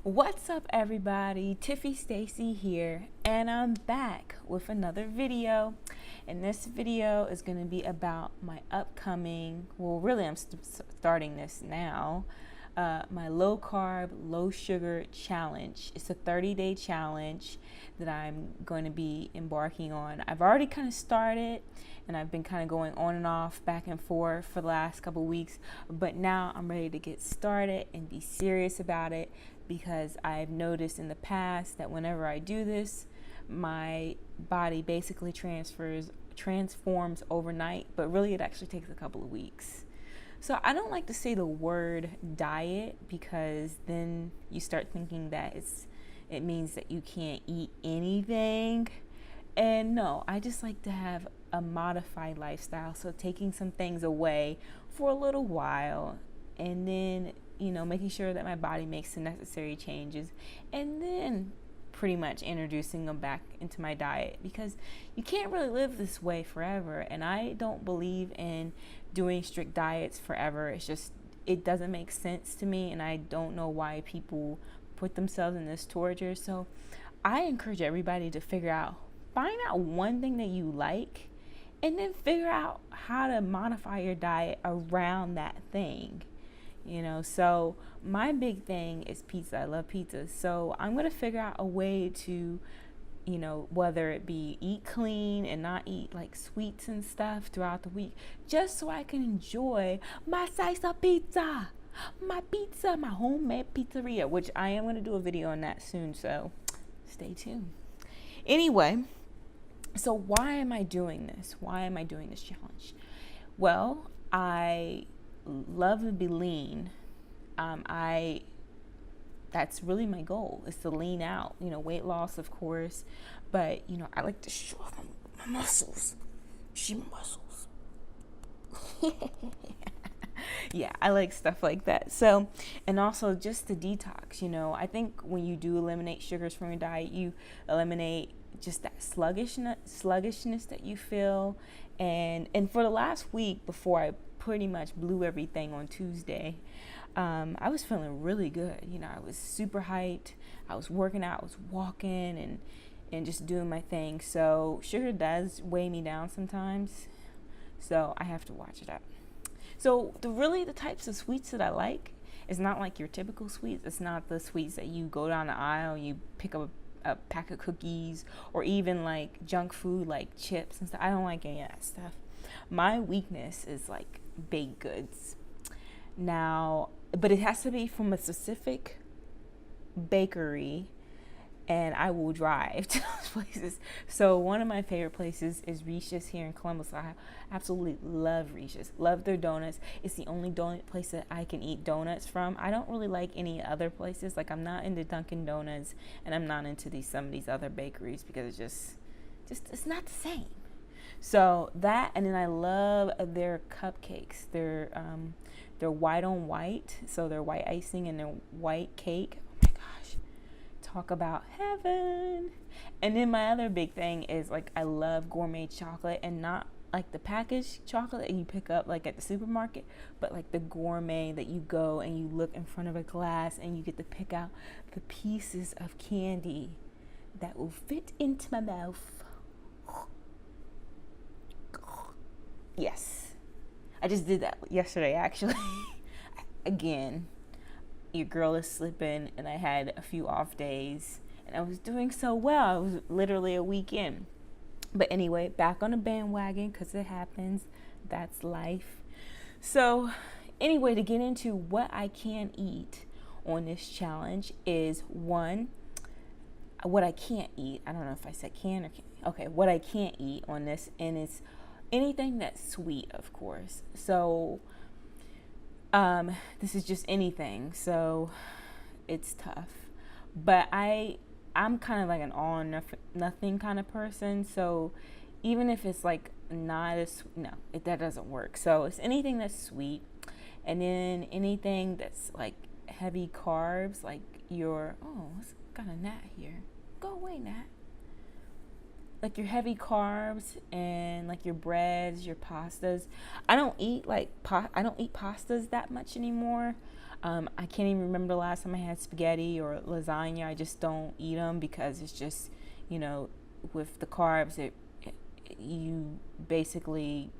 What's up, everybody? Tiffy Stacy here, and I'm back with another video. And this video is going to be about my upcoming, well, really, I'm starting this now, my low carb, low sugar challenge. It's a 30-day challenge that I'm going to be embarking on. I've already kind of started, and I've been kind of going on and off, back and forth for the last couple weeks, but now I'm ready to get started and be serious about it, because I've noticed in the past that whenever I do this, my body basically transforms overnight, but really it actually takes a couple of weeks. So I don't like to say the word diet, because then you start thinking that it means that you can't eat anything. And no, I just like to have a modified lifestyle. So taking some things away for a little while, and then making sure that my body makes the necessary changes, and then pretty much introducing them back into my diet, because you can't really live this way forever. And I don't believe in doing strict diets forever. It doesn't make sense to me, and I don't know why people put themselves in this torture. So I encourage everybody to find out one thing that you like, and then figure out how to modify your diet around that thing. So my big thing is pizza. I love pizza. So I'm going to figure out a way to, whether it be eat clean and not eat like sweets and stuff throughout the week, just so I can enjoy my slice of pizza, my homemade pizzeria, which I am going to do a video on that soon. So stay tuned. Anyway, so why am I doing this? Why am I doing this challenge? Well, I love to be lean. That's really my goal, is to lean out, weight loss, of course, but I like to show off my muscles. See my muscles. Yeah, I like stuff like that. So, and also just the detox, I think when you do eliminate sugars from your diet, you eliminate just that sluggishness that you feel. And for the last week, before I pretty much blew everything on Tuesday, I was feeling really good. I was super hyped. I was working out, I was walking and just doing my thing. So sugar does weigh me down sometimes, so I have to watch it up. So the types of sweets that I like is not like your typical sweets. It's not the sweets that you go down the aisle, you pick up a pack of cookies, or even like junk food like chips and stuff. I don't like any of that stuff. My weakness is like baked goods. Now, but it has to be from a specific bakery, and I will drive to those places. So one of my favorite places is Reese's here in Columbus. I absolutely love Reese's. Love their donuts. It's the only donut place that I can eat donuts from. I don't really like any other places. Like, I'm not into Dunkin' Donuts, and I'm not into some of these other bakeries, because it's not the same. So that, and then I love their cupcakes. They're white on white, so they're white icing and they're white cake. Oh my gosh, talk about heaven. And then my other big thing is, like, I love gourmet chocolate, and not like the packaged chocolate that you pick up like at the supermarket, but like the gourmet that you go and you look in front of a glass and you get to pick out the pieces of candy that will fit into my mouth. Yes, I just did that yesterday, actually. Again, your girl is slipping, and I had a few off days, and I was doing so well. I was literally a week in. But anyway, back on the bandwagon, because it happens. That's life. So anyway, to get into what I can eat on this challenge is, one, what I can't eat. I don't know if I said can or can't. Okay, what I can't eat on this, and it's anything that's sweet, of course. So this is just anything, so it's tough. But I'm kind of like an all or nothing kind of person. So even if it's like not as, no, that doesn't work. So it's anything that's sweet, and then anything that's like heavy carbs, like what's got a gnat here? Go away, gnat. Like your heavy carbs and like your breads, your pastas. I don't eat pastas that much anymore. I can't even remember the last time I had spaghetti or lasagna. I just don't eat them because it's just, with the carbs, you basically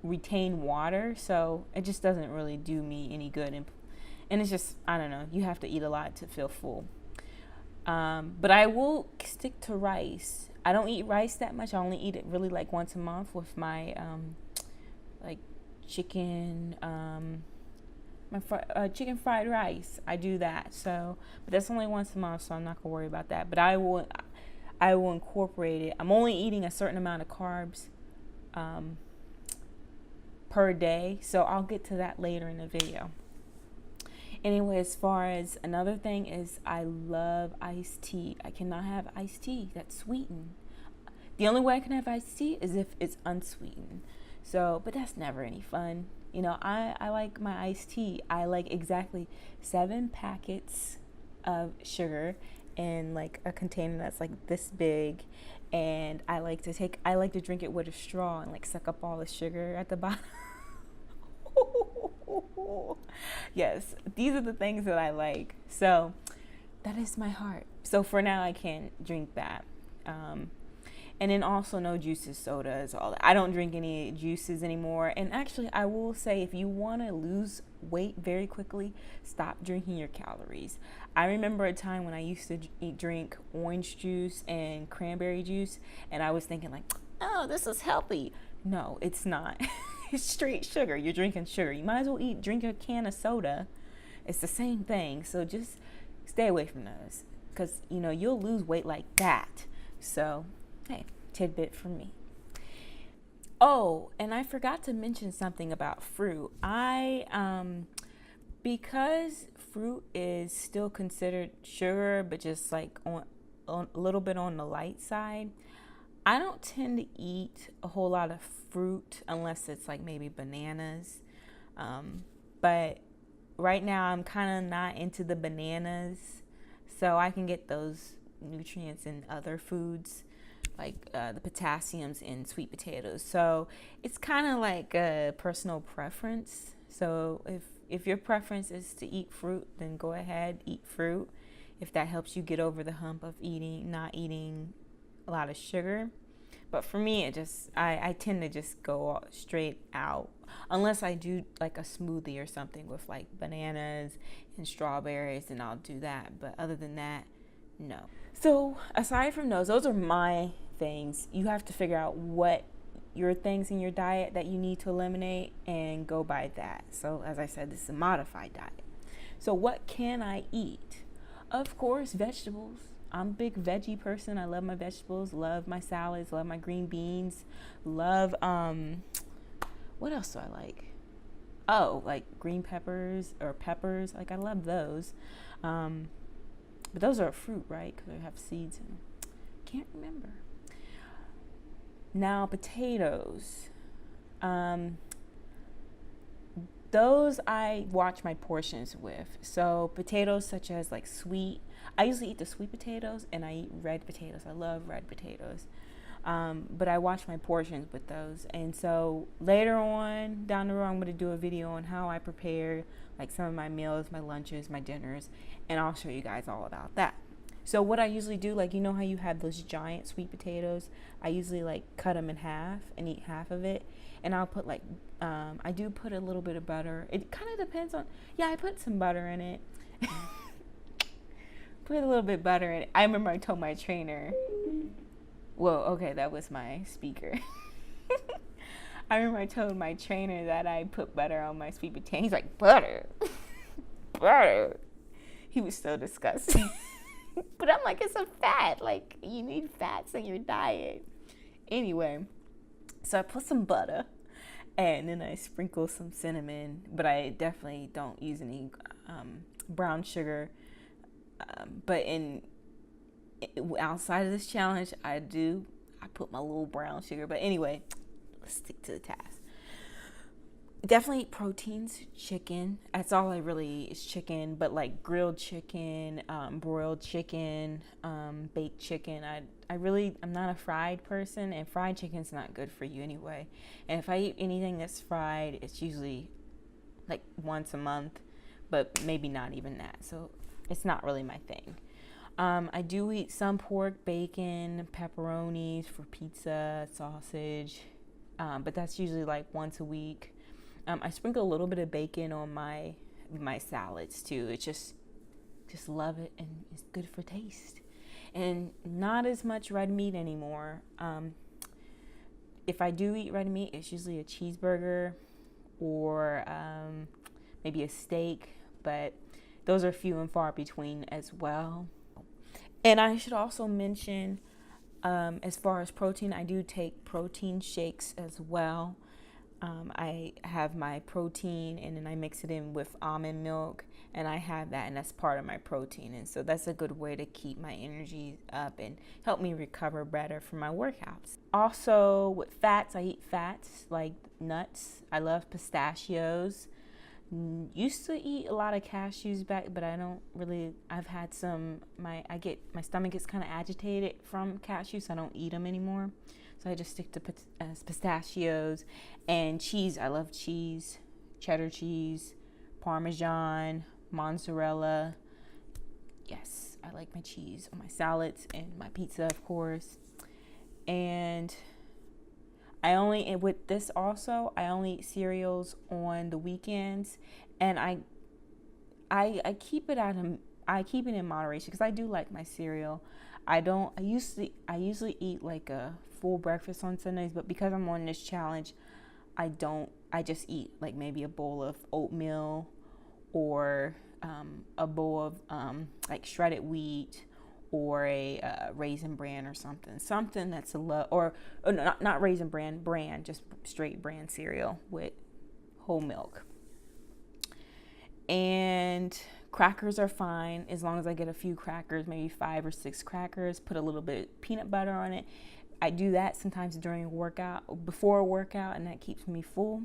retain water, so it just doesn't really do me any good. And it's just, I don't know, you have to eat a lot to feel full. But I will stick to rice. I don't eat rice that much. I only eat it really like once a month with my like chicken, chicken fried rice. I do that. So, but that's only once a month, so I'm not gonna worry about that. But I will incorporate it. I'm only eating a certain amount of carbs per day, so I'll get to that later in the video. Anyway, as far as another thing is, I love iced tea. I cannot have iced tea that's sweetened. The only way I can have iced tea is if it's unsweetened. So, but that's never any fun. I like my iced tea. I like exactly 7 packets of sugar in like a container that's like this big. And I like to drink it with a straw and like suck up all the sugar at the bottom. Yes, these are the things that I like. So that is my heart. So for now, I can't drink that. And then also no juices, sodas, all that. I don't drink any juices anymore. And actually, I will say, if you want to lose weight very quickly, stop drinking your calories. I remember a time when I used to drink orange juice and cranberry juice, and I was thinking like, oh, this is healthy. No, it's not. It's straight sugar. You're drinking sugar. You might as well drink a can of soda. It's the same thing. So just stay away from those, because you'll lose weight like that. So hey, tidbit from me. Oh, and I forgot to mention something about fruit. Because fruit is still considered sugar, but just like on a little bit on the light side, I don't tend to eat a whole lot of fruit unless it's like maybe bananas. But right now I'm kind of not into the bananas, so I can get those nutrients in other foods, like the potassiums in sweet potatoes. So it's kind of like a personal preference. So if your preference is to eat fruit, then go ahead, eat fruit. If that helps you get over the hump of not eating a lot of sugar. But for me, I tend to just go straight out, unless I do like a smoothie or something with like bananas and strawberries, and I'll do that. But other than that, no. So aside from those are my things. You have to figure out what your things in your diet that you need to eliminate and go by that. So as I said, this is a modified diet. So what can I eat? Of course, vegetables. I'm a big veggie person. I love my vegetables, love my salads, love my green beans, love, what else do I like? Oh, like green peppers or peppers. Like I love those. But those are a fruit, right? Because they have seeds in them. Can't remember. Now, potatoes. Those I watch my portions with. So potatoes such as like I usually eat the sweet potatoes, and I eat red potatoes. I love red potatoes. But I watch my portions with those. And so later on down the road, I'm going to do a video on how I prepare like some of my meals, my lunches, my dinners, and I'll show you guys all about that. So what I usually do, like, how you have those giant sweet potatoes? I usually like cut them in half and eat half of it. And I'll put like, I do put a little bit of butter. It kind of depends on, I put some butter in it. Put a little bit of butter in it. I remember I told my trainer, that was my speaker. I remember I told my trainer that I put butter on my sweet potato. He's like, butter? Butter? He was so disgusted. But I'm like, it's a fat. Like, you need fats in your diet. Anyway, so I put some butter, and then I sprinkle some cinnamon, but I definitely don't use any brown sugar. But outside of this challenge, I put my little brown sugar. But anyway, let's stick to the task. Definitely proteins, chicken. That's all is chicken, but like grilled chicken, broiled chicken, baked chicken. I'm not a fried person, and fried chicken's not good for you anyway. And if I eat anything that's fried, it's usually like once a month, but maybe not even that. So it's not really my thing. I do eat some pork, bacon, pepperonis for pizza, sausage, but that's usually like once a week. I sprinkle a little bit of bacon on my salads too. It's just love it, and it's good for taste. And not as much red meat anymore. If I do eat red meat, it's usually a cheeseburger or maybe a steak, but those are few and far between as well. And I should also mention, as far as protein, I do take protein shakes as well. I have my protein and then I mix it in with almond milk, and I have that, and that's part of my protein. And so that's a good way to keep my energy up and help me recover better from my workouts. Also with fats, I eat fats like nuts. I love pistachios. Used to eat a lot of cashews back, but I don't really. I've had some. My stomach gets kind of agitated from cashews, so I don't eat them anymore. So I just stick to pistachios and cheese. I love cheese, cheddar cheese, Parmesan, mozzarella. Yes, I like my cheese on my salads and my pizza, of course. And I only eat cereals on the weekends, and I keep it in moderation because I do like my cereal. I usually eat like a full breakfast on Sundays, but because I'm on this challenge, I just eat like maybe a bowl of oatmeal or a bowl of like shredded wheat or a raisin bran or something that's or no, not raisin bran, just straight bran cereal with whole milk. And crackers are fine as long as I get a few crackers, maybe 5 or 6 crackers, put a little bit of peanut butter on it. I do that sometimes before a workout, and that keeps me full.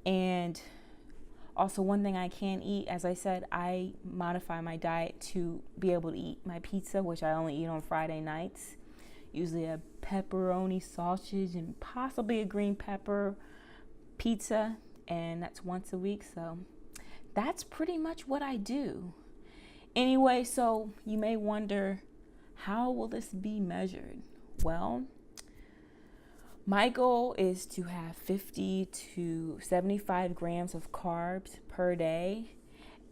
And also, one thing I can eat, as I said, I modify my diet to be able to eat my pizza, which I only eat on Friday nights. Usually a pepperoni sausage and possibly a green pepper pizza, and that's once a week. So that's pretty much what I do. Anyway, so you may wonder, how will this be measured? Well, my goal is to have 50 to 75 grams of carbs per day.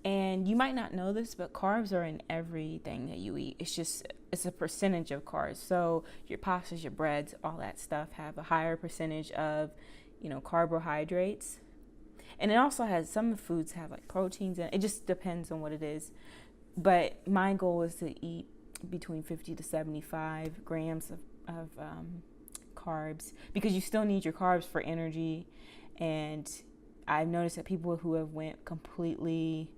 And you might not know this, but carbs are in everything that you eat. It's a percentage of carbs. So your pastas, your breads, all that stuff have a higher percentage of, carbohydrates. And it also has, some foods have like proteins in it. It just depends on what it is. But my goal is to eat between 50 to 75 grams of carbs, because you still need your carbs for energy. And I've noticed that people who have went completely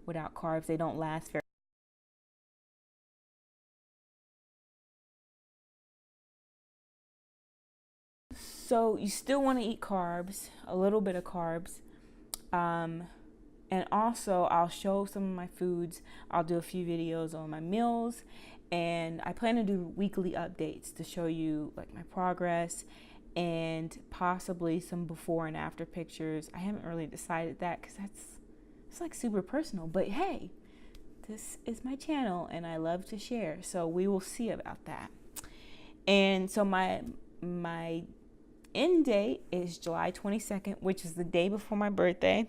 without carbs, they don't last very. So you still want to eat carbs, a little bit of carbs. And also I'll show some of my foods. I'll do a few videos on my meals, and I plan to do weekly updates to show you like my progress and possibly some before and after pictures. I haven't really decided that because it's like super personal, but hey, this is my channel and I love to share, so we will see about that. And so my end date is July 22nd, which is the day before my birthday.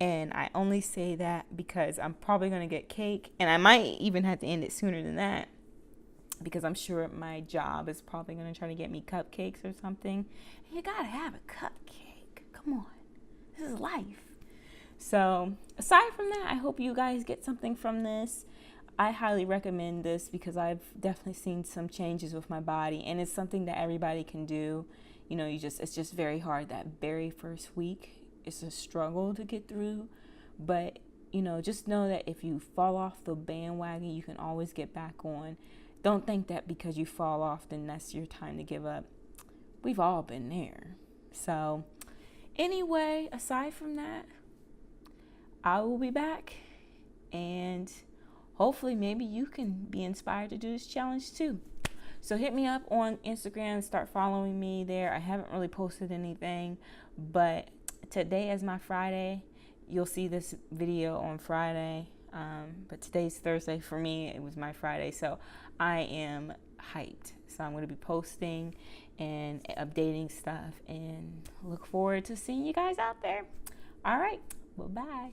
And I only say that because I'm probably going to get cake, and I might even have to end it sooner than that because I'm sure my job is probably going to try to get me cupcakes or something. And you got to have a cupcake. Come on. This is life. So aside from that, I hope you guys get something from this. I highly recommend this because I've definitely seen some changes with my body, and it's something that everybody can do. It's just very hard that very first week. It's a struggle to get through, but just know that if you fall off the bandwagon, you can always get back on. Don't think that because you fall off, then that's your time to give up. We've all been there. So anyway, aside from that, I will be back, and hopefully maybe you can be inspired to do this challenge too. So hit me up on Instagram, start following me there. I haven't really posted anything, but today is my Friday, you'll see this video on Friday, but today's Thursday for me. It was my Friday, so I am hyped. So I'm going to be posting and updating stuff, and look forward to seeing you guys out there. All right, bye-bye.